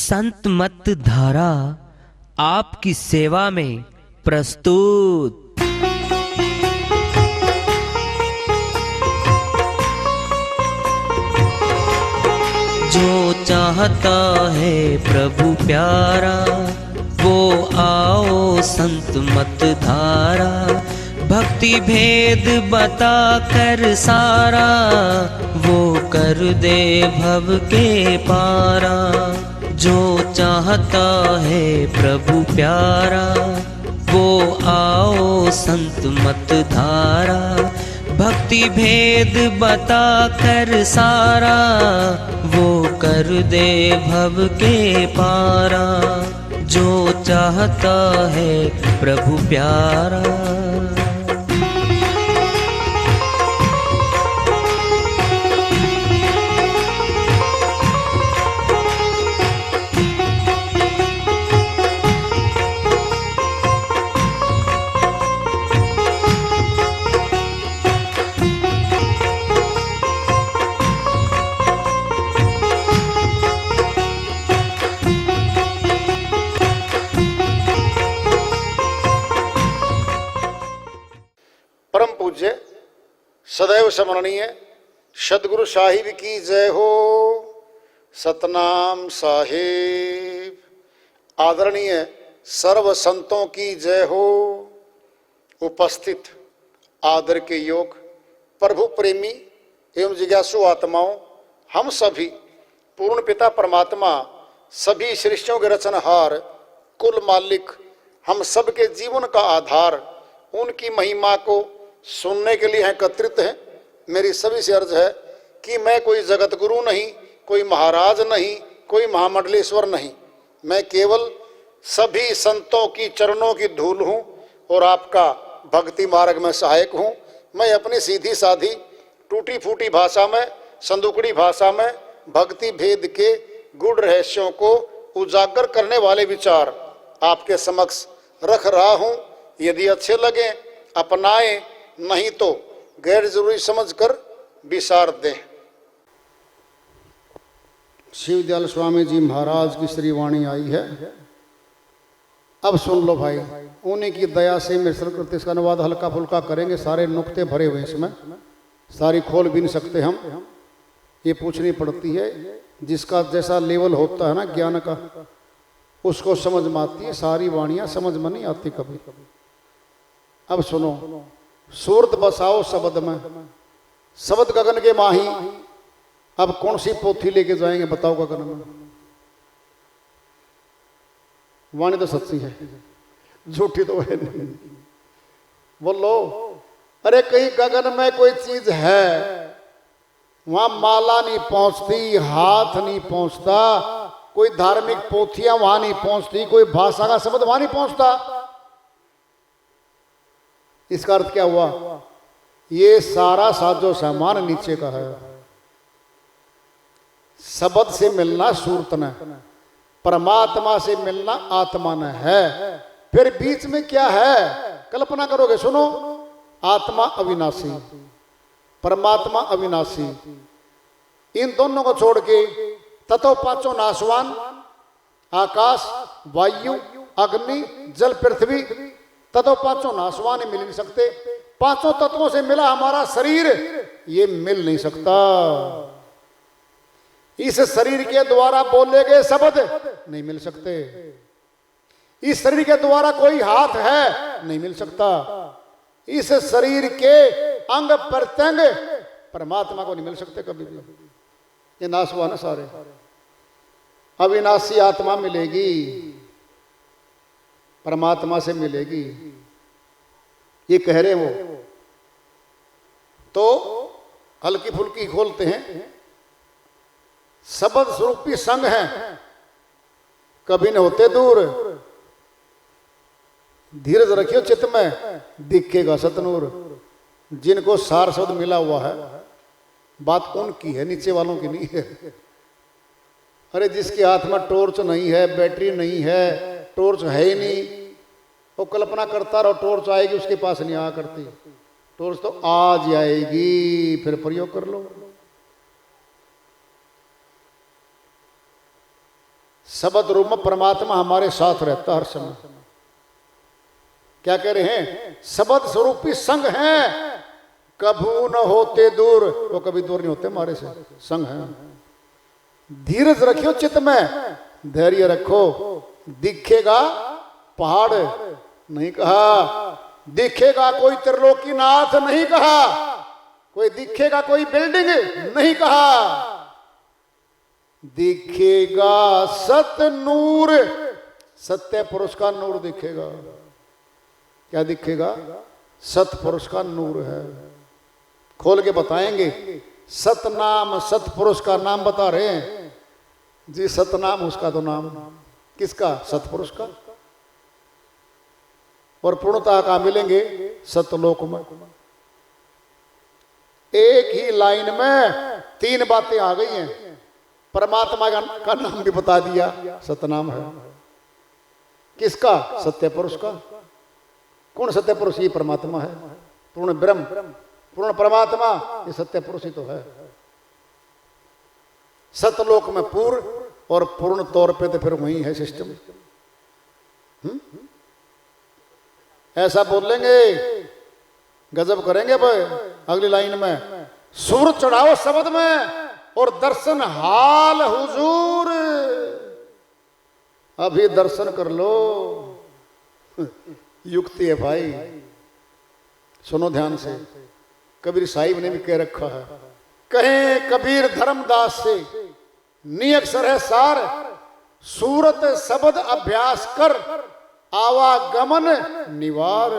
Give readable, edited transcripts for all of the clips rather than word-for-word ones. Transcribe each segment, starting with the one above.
संत मत धारा आपकी सेवा में प्रस्तुत। जो चाहता है प्रभु प्यारा वो आओ संत मत धारा, भक्ति भेद बता कर सारा वो कर दे भव के पारा। जो चाहता है प्रभु प्यारा वो आओ संत मत धारा, भक्ति भेद बता कर सारा वो कर दे भव के पारा। जो चाहता है प्रभु प्यारा। परम पूज्य सदैव स्मरणीय सदगुरु साहिब की जय हो। सतनाम साहिब। आदरणीय सर्व संतों की जय हो। उपस्थित आदर के योग प्रभु प्रेमी एवं जिज्ञासु आत्माओं, हम सभी पूर्ण पिता परमात्मा सभी सृष्टियों के रचनहार कुल मालिक हम सबके जीवन का आधार उनकी महिमा को सुनने के लिए एकत्रित हैं। मेरी सभी से अर्ज है कि मैं कोई जगत गुरु नहीं, कोई महाराज नहीं, कोई महामंडलेश्वर नहीं, मैं केवल सभी संतों की चरणों की धूल हूँ और आपका भक्ति मार्ग में सहायक हूँ। मैं अपनी सीधी साधी टूटी फूटी भाषा में, संदुकड़ी भाषा में भक्ति भेद के गूढ़ रहस्यों को उजागर करने वाले विचार आपके समक्ष रख रहा हूँ। यदि अच्छे लगे अपनाएं, नहीं तो गैर जरूरी समझकर विसार दें। शिवदयाल स्वामी जी महाराज की श्री वाणी आई है, अब सुन लो भाई। उन्हीं की दया से मिश्रण करते इसका अनुवाद हल्का फुल्का करेंगे। सारे नुक्ते भरे हुए इसमें, सारी खोल भी नहीं सकते हम, ये पूछनी पड़ती है। जिसका जैसा लेवल होता है ना ज्ञान का, उसको समझ में आती है। सारी वाणियां समझ में नहीं आती कभी। अब सुनो। सूरत बसाओ शब्द में, शब्द गगन के माही। अब कौन सी पोथी लेके जाएंगे बताओ गगन में? वाणी तो सच्ची है, झूठी तो है नहीं। बोलो। अरे कहीं गगन में कोई चीज है, वहां माला नहीं पहुंचती, हाथ नहीं पहुंचता, कोई धार्मिक पोथियां वहां नहीं पहुंचती, कोई भाषा का शब्द वहां नहीं पहुंचता। इसका अर्थ क्या हुआ? ये सारा साजो सामान नीचे का है। शब्द से मिलना सूरत ने, परमात्मा से मिलना आत्मा ने है। फिर बीच में क्या है? कल्पना करोगे। सुनो। आत्मा अविनाशी, परमात्मा अविनाशी। इन दोनों को छोड़ के ततो पांचों नाशवान, आकाश, वायु, अग्नि, जल, पृथ्वी, तत्व पांचों नाशवान मिल नहीं सकते। पांचों तत्वों से मिला हमारा शरीर, ये मिल नहीं सकता। इस शरीर के द्वारा बोले गए शब्द नहीं मिल सकते। इस शरीर के द्वारा कोई हाथ है, नहीं मिल सकता। इस शरीर के अंग प्रत्यंग परमात्मा को नहीं मिल सकते कभी भी। ये नाशवान है सारे। अविनाशी आत्मा मिलेगी, परमात्मा से मिलेगी, ये कह रहे वो। तो हल्की फुल्की खोलते हैं। शब्द स्वरूपी संग है, कभी न होते दूर। धीरज रखियो चित्त में, दिखेगा सतनूर। जिनको सार शब्द मिला हुआ है, बात उनकी है, नीचे वालों की नहीं है। अरे जिसके हाथ में टॉर्च नहीं है, बैटरी नहीं है, टॉर्च है ही नहीं, वो कल्पना करता रहो टॉर्च आएगी, उसके पास नहीं आया करती। टॉर्च तो आज आएगी, फिर प्रयोग कर लो। शब्द रूप में परमात्मा हमारे साथ रहता हर समय। क्या कह रहे हैं? शब्द स्वरूपी संग है, कभू न होते दूर। वो कभी दूर नहीं होते हमारे से, संग है। धीरज रखियो चित्त में, धैर्य रखो। दिखेगा पहाड़ नहीं कहा, दिखेगा कोई त्रिलोकीनाथ नहीं कहा, कोई दिखेगा कोई बिल्डिंग नहीं कहा, दिखेगा सत नूर, सत्य पुरुष का नूर दिखेगा। क्या दिखेगा? सत पुरुष का नूर है। खोल के बताएंगे। सतनाम, सतपुरुष का नाम बता रहे हैं जी। सतनाम उसका तो नाम, किसका? सतपुरुष का। और पूर्णता का मिलेंगे सतलोक में। एक ही लाइन में तीन बातें आ गई हैं। परमात्मा का नाम भी बता दिया, सतनाम है। किसका? सत्य पुरुष का। कौन सत्य पुरुष? ये परमात्मा है, पूर्ण ब्रह्म, पूर्ण परमात्मा, ये सत्य पुरुष ही तो है। सतलोक में पूर्ण, और पूर्ण तौर पे तो फिर वही है सिस्टम। ऐसा बोलेंगे, गजब करेंगे भाई। अगली लाइन में सुर चढ़ाओ शब्द में और दर्शन हाल हुजूर। अभी दर्शन कर लो। युक्ति है भाई, सुनो ध्यान से। कबीर साहिब ने भी कह रखा है, कहें कबीर धर्मदास से, नियक्षर है सार, सूरत शब्द अभ्यास कर, आवागमन निवार।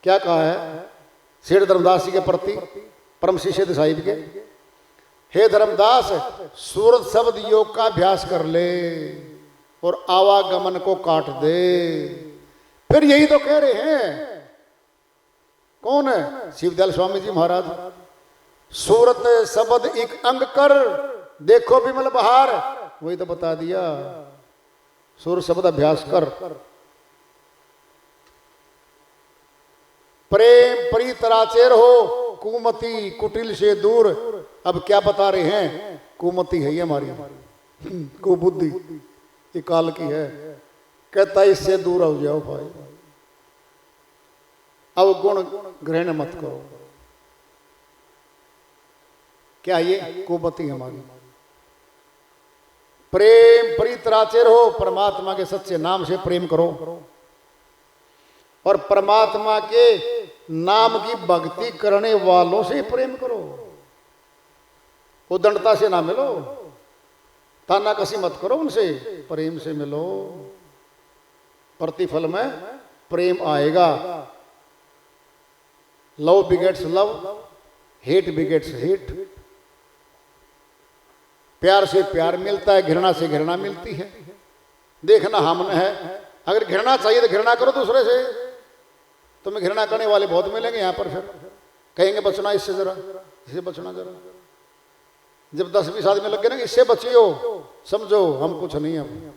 क्या कहा है सेठ धर्मदास जी के प्रति, परम शिष्य साहिब के? हे धर्मदास, सूरत शब्द योग का अभ्यास कर ले और आवागमन को काट दे। फिर यही तो कह रहे हैं। कौन है? शिवदयाल स्वामी जी महाराज। सूरत शब्द एक अंग कर, देखो विमल बहार। वही तो बता दिया, सूरत शब्द अभ्यास कर। प्रेम प्रीतराचेर हो, कुमति कुटिल से दूर। अब क्या बता रहे हैं? कुमति है ये हमारी, कुबुद्धि, ये काल की है। कहता इससे दूर हो जाओ भाई, अवगुण ग्रहण मत करो। क्या ये? कुमति हमारी। प्रेम प्रीतराचेर हो, परमात्मा के सच्चे नाम से प्रेम करो और परमात्मा के नाम की भक्ति करने वालों से प्रेम करो। उदंडता से ना मिलो, ताना कसी मत करो उनसे, प्रेम से मिलो। प्रतिफल में प्रेम आएगा। Love begets love, hate begets hate. प्यार से प्यार मिलता है, घृणा से घृणा मिलती है। देखना हमने है। अगर घृणा चाहिए तो घृणा करो दूसरे से। तुम्हें घृणा करने वाले बहुत मिलेंगे यहाँ पर। फिर कहेंगे बचना इससे, जरा इससे बचना जरा। जब 10-20 आदमी लग गए ना इससे बचियो, समझो हम कुछ नहीं, हम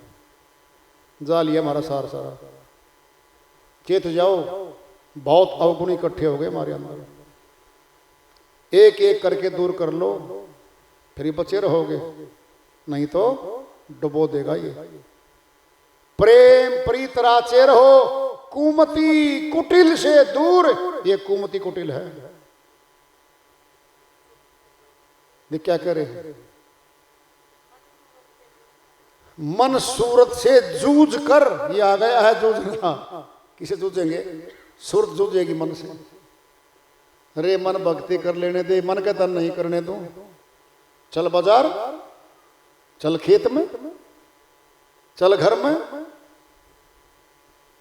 जा लिया हमारा सारा सारा। चेत जाओ, बहुत अवगुण इकट्ठे हो गए हमारे अंदर। एक एक करके दूर कर लो, फिर बचे रहोगे, नहीं तो डुबो देगा ये। प्रेम प्रीतराचेर हो, कुमति कुटिल से दूर। ये कुमति कुटिल है। ये क्या करे? मन सूरत से जूझ कर, ये आ गया है जूझना। किसे जूझेंगे? सूरत जूझेगी मन से। अरे मन भक्ति कर लेने दे, मन कहता नहीं करने दो। चल बाजार, चल खेत में, चल घर में,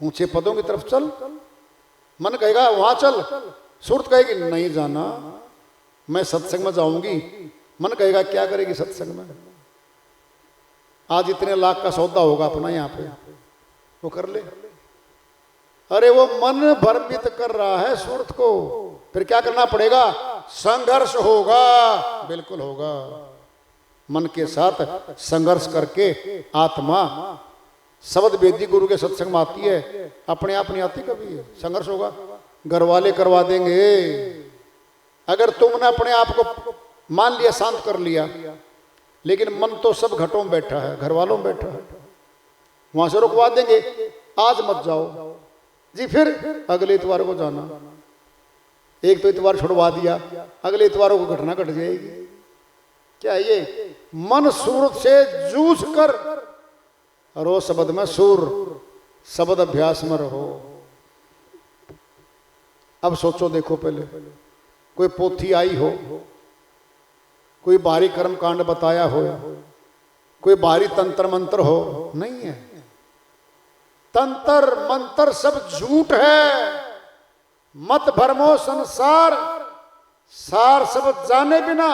ऊंचे पदों की तरफ चल। मन कहेगा वहां चल, सूरत कहेगी नहीं जाना, मैं सत्संग में जाऊंगी। मन कहेगा क्या करेगी सत्संग में? आज इतने लाख का सौदा होगा अपना यहाँ पे, वो कर ले। अरे वो मन भ्रमित कर रहा है सूरत को। फिर क्या करना पड़ेगा? संघर्ष होगा, बिल्कुल होगा। मन के साथ संघर्ष करके आत्मा शब्द वेदी गुरु के सत्संग में आती है, अपने आप नहीं आती कभी। संघर्ष होगा, घर वाले करवा देंगे। अगर तुमने अपने आप को मान लिया, शांत कर लिया, लेकिन मन तो सब घटों में बैठा है, घर वालों में बैठा है। वहां से रुकवा देंगे, आज मत जाओ जी, फिर अगले इतवार को जाना। एक तो इतवार छुड़वा दिया, अगले इतवारों को घटना घट जाएगी। क्या ये मन सूरत से जूझ कर रो, शब्द में सूर, शब्द अभ्यास में रहो। अब सोचो, देखो, पहले कोई पोथी आई हो, कोई बाहरी कर्म कांड बताया हो, कोई बाहरी तंत्र मंत्र हो, नहीं है। तंत्र मंत्र सब झूठ है। मत भरमो संसार, सार सब जाने बिना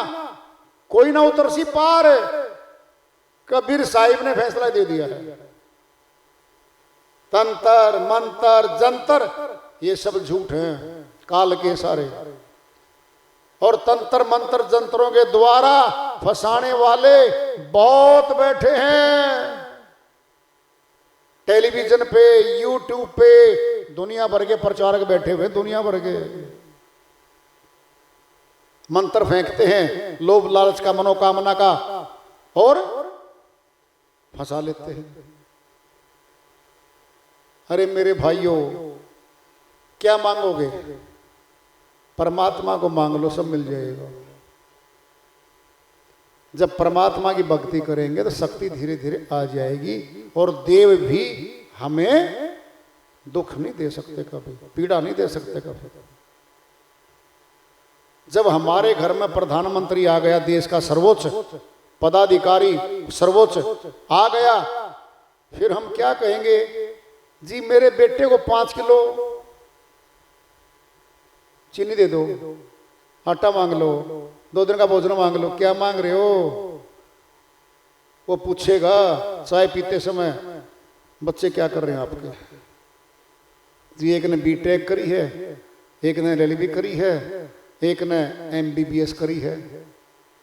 कोई ना उतरसी पार। कबीर साहिब ने फैसला दे दिया है। तंत्र मंत्र जंतर ये सब झूठ हैं, काल के सारे। और तंत्र मंत्र जंतरों के द्वारा फंसाने वाले बहुत बैठे हैं। टेलीविजन पे, यूट्यूब पे दुनिया भर के प्रचारक बैठे हुए, दुनिया भर के मंत्र फेंकते हैं लोभ लालच का, मनोकामना का, और फंसा लेते हैं। अरे मेरे भाइयों, क्या मांगोगे? परमात्मा को मांग लो, सब मिल जाएगा। जब परमात्मा की भक्ति करेंगे तो शक्ति धीरे धीरे आ जाएगी, और देव भी हमें दुख नहीं दे सकते, कभी पीड़ा नहीं दे सकते कभी। जब हमारे घर में प्रधानमंत्री आ गया, देश का सर्वोच्च पदाधिकारी, सर्वोच्च आ गया, फिर हम क्या कहेंगे? जी मेरे बेटे को 5 किलो चीनी दे दो, आटा मांग लो, 2 दिन का भोजन मांग लो। क्या मांग रहे हो? वो पूछेगा चाय पीते समय, बच्चे क्या कर रहे हैं आपके? जी एक ने बीटेक करी है, एक ने एलएलबी करी है, एक ने एमबीबीएस करी है।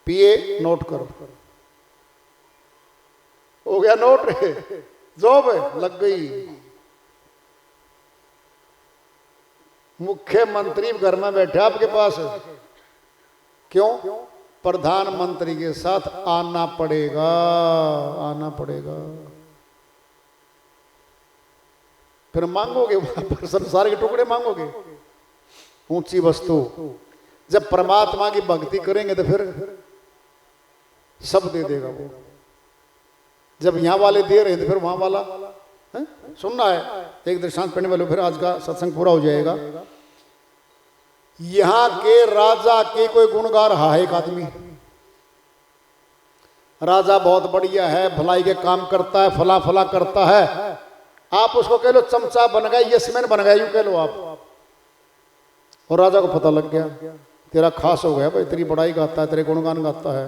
पीए नोट करो, हो गया नोट, जॉब लग गई। मुख्यमंत्री घर में बैठे आपके पास, क्यों? प्रधानमंत्री के साथ आना पड़ेगा, आना पड़ेगा। फिर मांगोगे वहां पर संसार के टुकड़े मांगोगे, ऊंची वस्तु। जब परमात्मा की भक्ति करेंगे तो फिर सब दे देगा वो। जब यहां वाले दे रहे हैं तो फिर वहां वाला है? सुनना है एक दृष्टांत पढ़ने वाले, फिर आज का सत्संग पूरा हो जाएगा। यहां के राजा के कोई गुण गा रहा है एक आदमी, राजा बहुत बढ़िया है, भलाई के काम करता है, फला फला करता है। आप उसको कह लो चमचा बन गया, यशमैन बन गया, यूं कह लो आप। और राजा को पता लग गया तेरा खास हो गया भाई, तेरी बड़ाई गाता है, तेरे गुणगान गाता है,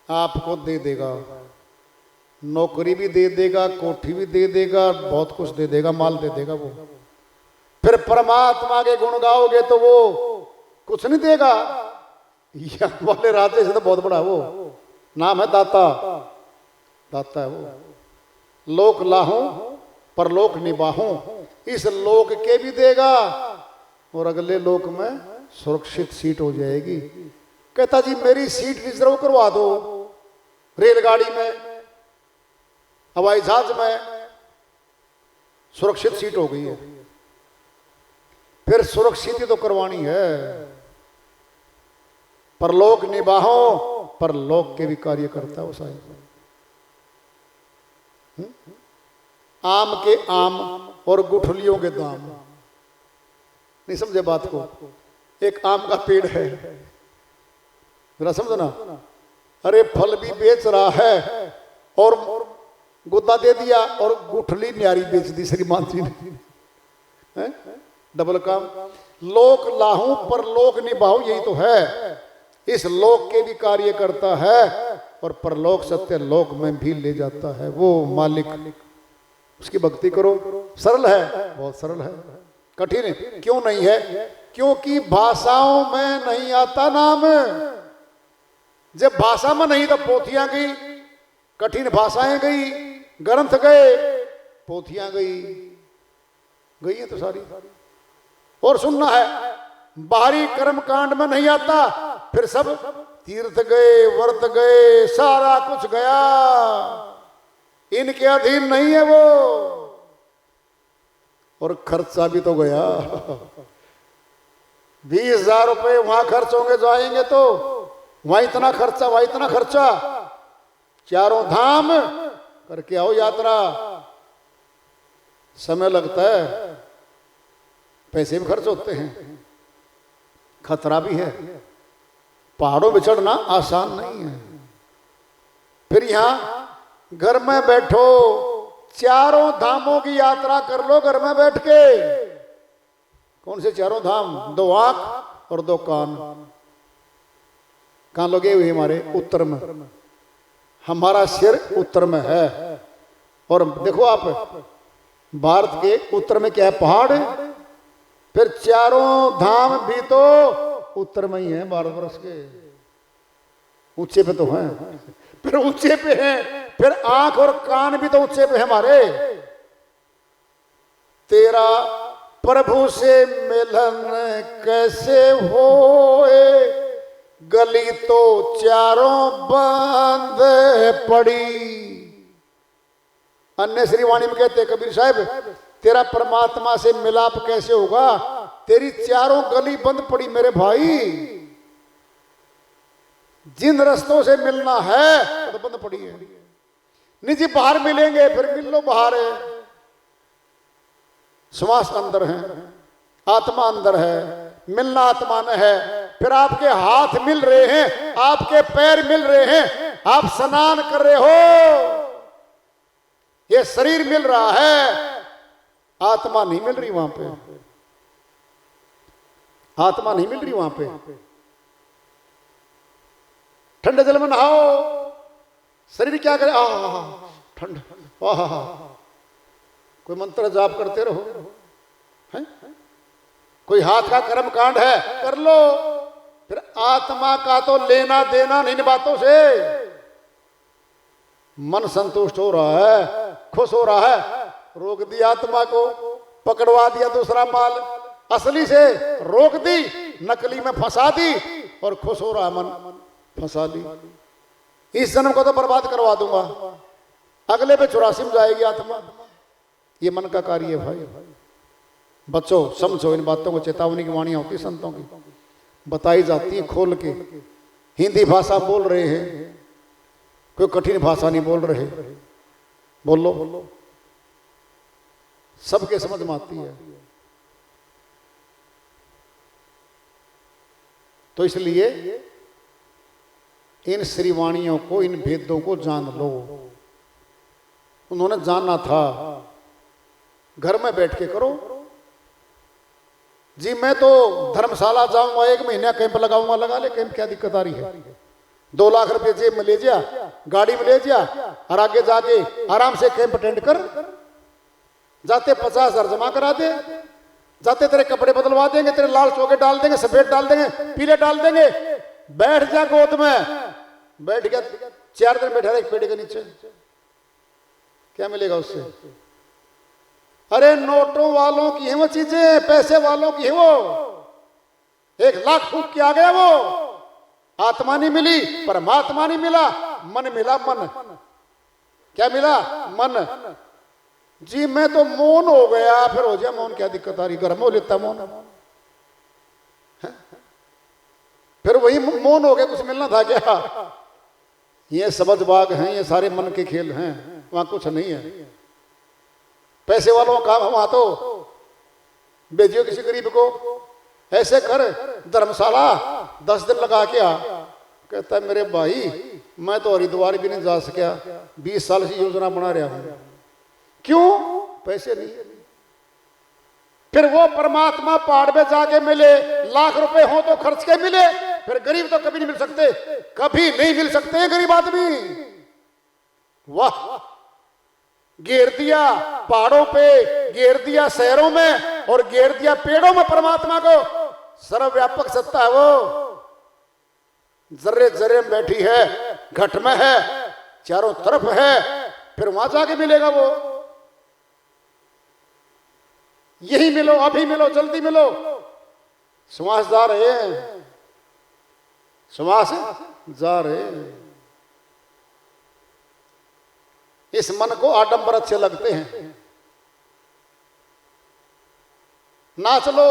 आपको दे देगा, नौकरी भी दे देगा, कोठी भी दे देगा, बहुत कुछ दे देगा, माल दे देगा वो। फिर परमात्मा के गुण गाओगे तो वो कुछ नहीं देगा। यहाँ वाले राजे से तो बहुत बड़ा वो नाम है दाता, दाता है वो। लोक लाहूं परलोक निभाऊं, इस लोक के भी देगा और अगले लोक में सुरक्षित सीट हो जाएगी। कहता जी मेरी सीट रिजर्व करवा दो, रेलगाड़ी में, हवाई जहाज में सुरक्षित सीट हो गई है। फिर सुरक्षित ही तो करवानी है। परलोक निभाओ, परलोक के भी कार्य करता है वो साहिब। आम के आम और गुठलियों के दाम, नहीं समझे बात को? एक आम का पेड़ है, जरा समझो ना। अरे फल भी बेच रहा है और गुद्दा दे दिया और गुठली न्यारी बेच दी श्रीमान जी ने, डबल काम। लोक लाहूं पर लोक निभाऊं, यही तो है। इस लोक के भी कार्य करता है और परलोक सत्य लोक में भी ले जाता है वो मालिक। उसकी भक्ति करो। सरल है, बहुत सरल है। कठिन है क्यों नहीं है? क्योंकि भाषाओं में नहीं आता नाम। जब भाषा में नहीं तो पोथियां गई, कठिन भाषाएं गई, ग्रंथ गए, पोथियां गई है तो सारी। और सुनना है, बाहरी कर्म कांड में नहीं आता, फिर सब तीर्थ गए, व्रत गए, सारा कुछ गया, इनके अधीन नहीं है वो। और खर्चा भी तो गया। 20,000 रुपए वहां खर्च होंगे, जाएंगे तो वहां इतना खर्चा, वहां इतना खर्चा। चारों धाम करके आओ यात्रा, समय लगता है, पैसे भी खर्च होते हैं, खतरा भी है, पहाड़ों पे चढ़ना आसान नहीं है। फिर यहां घर में बैठो, चारों धामों की यात्रा कर लो घर में बैठ के। कौन से चारों धाम? 2 आंख और 2 कान। कहां लगे हुए? हमारे उत्तर में, हमारा सिर उत्तर में है। और देखो आप, भारत के उत्तर में क्या है? पहाड़। फिर चारों धाम भी तो उत्तर में ही है भारतवर्ष के, ऊंचे पे तो हैं। फिर ऊंचे पे हैं, फिर आंख और कान भी तो ऊंचे पे है हमारे। तेरा प्रभु से मिलन कैसे होए, गली तो चारों बंद पड़ी। अन्य श्रीवाणी में कहते कबीर साहब, तेरा परमात्मा से मिलाप कैसे होगा? तेरी चारों गली बंद पड़ी मेरे भाई। जिन रस्तों से मिलना है तो बंद पड़ी है। निजी बाहर मिलेंगे, फिर मिल लो बाहर है। श्वास अंदर है, आत्मा अंदर है, मिलना आत्मा में है। फिर आपके हाथ मिल रहे हैं, आपके पैर मिल रहे हैं, आप स्नान कर रहे हो, ये शरीर मिल रहा है, आत्मा नहीं मिल रही वहां पे, आत्मा नहीं मिल रही वहां पे। ठंडे जल में नहाओ, शरीर क्या करे? ठंड। कोई मंत्र जाप करते रहो, है? कोई हाथ का कर्म कांड है, कर लो। फिर आत्मा का तो लेना देना नहीं इन बातों से। मन संतुष्ट हो रहा है, खुश हो रहा है, रोक दिया आत्मा को, पकड़वा दिया दूसरा माल, असली से रोक दी, नकली में फंसा दी, और खुश हो रहा मन, फंसा दी। इस जन्म को तो बर्बाद करवा दूंगा, अगले पे 84 में जाएगी आत्मा। ये मन का कार्य है भाई। बच्चों समझो इन बातों को, चेतावनी की वाणियां होती संतों की, बताई जाती है खोल के। हिंदी भाषा बोल रहे हैं, कोई कठिन भाषा नहीं बोल रहे, बोलो, सबके समझ में आती है। तो इसलिए इन श्रीवाणियों को, इन भेदों को जान लो। उन्होंने जानना था, घर में बैठ के करो। जी मैं तो धर्मशाला जाऊंगा, 1 महीना कैंप लगाऊंगा, लगा ले कैंप, क्या दिक्कत आ रही है? 2 लाख रुपए जेब में ले जा, गाड़ी में ले जा, और आगे जाके आराम से कैंप अटेंड कर। जाते 50,000 जमा करा दे, जाते तेरे कपड़े बदलवा देंगे, तेरे लाल चौके डाल देंगे, सफेद डाल देंगे, पीले डाल देंगे। बैठ जा गोद में, बैठ गया 4 दिन बैठा रहे एक पेड़ के नीचे, क्या मिलेगा उससे? अरे नोटों वालों की है वो चीजें, पैसे वालों की है वो। 1 लाख फूक के आ गया वो, आत्मा नहीं मिली, परमात्मा नहीं मिला, मन मिला। मन क्या मिला? मन। जी मैं तो मौन हो गया, फिर हो जाए मौन, क्या दिक्कत आ रही? गर्म हो लेता मौन, फिर वही मौन हो गया, कुछ मिलना था क्या? ये सबज बाग हैं, ये सारे मन के खेल हैं, वहां कुछ नहीं है। पैसे वालों का काम, वहां तो भेजियो किसी गरीब को, ऐसे कर धर्मशाला 10 दिन लगा के आ। कहता है मेरे भाई मैं तो हरिद्वार भी नहीं जा सका, 20 साल से योजना बना रहा हूं। क्यों? पैसे नहीं। फिर वो परमात्मा पहाड़ पे जाके मिले, लाख रुपए हो तो खर्च के मिले, फिर गरीब तो कभी नहीं मिल सकते, कभी नहीं मिल सकते गरीब आदमी। वाह, घेर दिया पहाड़ों पे, घेर दिया शहरों में, और घेर दिया पेड़ों में परमात्मा को। सर्वव्यापक सत्ता है वो, जर्रे जर्रे में बैठी है, घट में है, चारों तरफ है, फिर वहां जाके मिलेगा वो। यही मिलो, अभी मिलो, जल्दी मिलो। समझदार है, श्वास जा रहे। इस मन को आडंबर अच्छे लगते हैं। नाच लो,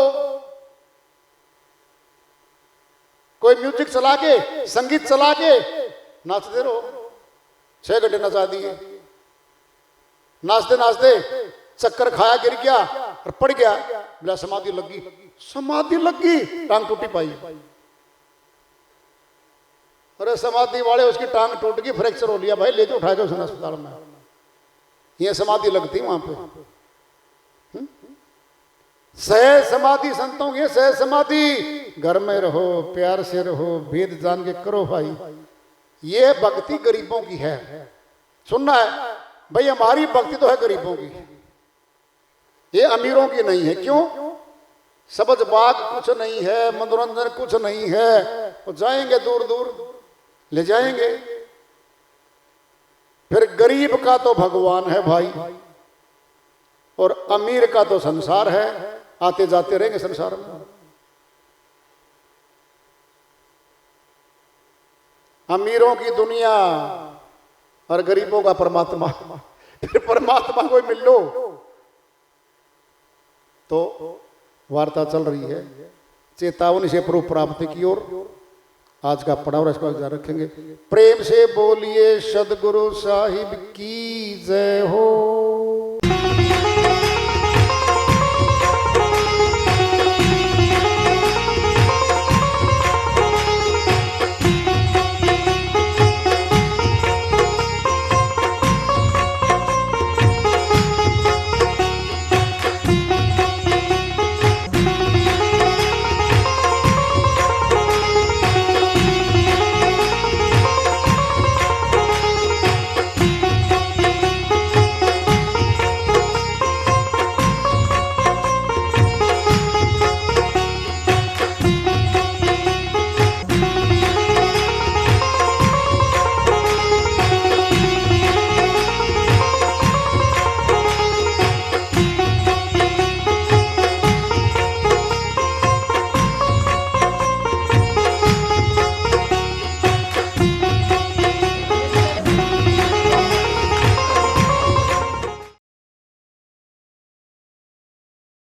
कोई म्यूजिक चला के, संगीत चला के नाचते रहो। 6 घंटे नचा दिए, नाचते नाचते चक्कर खाया, गिर गया और पड़ गया, बोला समाधि लगी। समाधि लगी, टांग टूटी पाई। अरे समाधि वाले उसकी टांग टूट गई, फ्रैक्चर हो लिया, भाई ले जाओ उठा के उसने अस्पताल में। ये समाधि लगती वहां पे। सहज समाधि संतों की, सहज समाधि। घर में रहो, प्यार से रहो, भेद जान के करो भाई। ये भक्ति गरीबों की है। सुनना है भाई, हमारी भक्ति तो है गरीबों की, ये अमीरों की नहीं है। क्यों? सबज बाग कुछ नहीं है, मनोरंजन कुछ नहीं है, वो जाएंगे दूर दूर ले जाएंगे। फिर गरीब का तो भगवान है भाई, और अमीर का तो संसार है, आते जाते रहेंगे संसार में। अमीरों की दुनिया और गरीबों का परमात्मा। फिर परमात्मा को मिल लो। तो वार्ता चल रही है चेतावनी से प्रभु प्राप्ति की ओर। आज का पड़ाव इसको जारी रखेंगे। प्रेम से बोलिए सदगुरु साहिब की जय हो।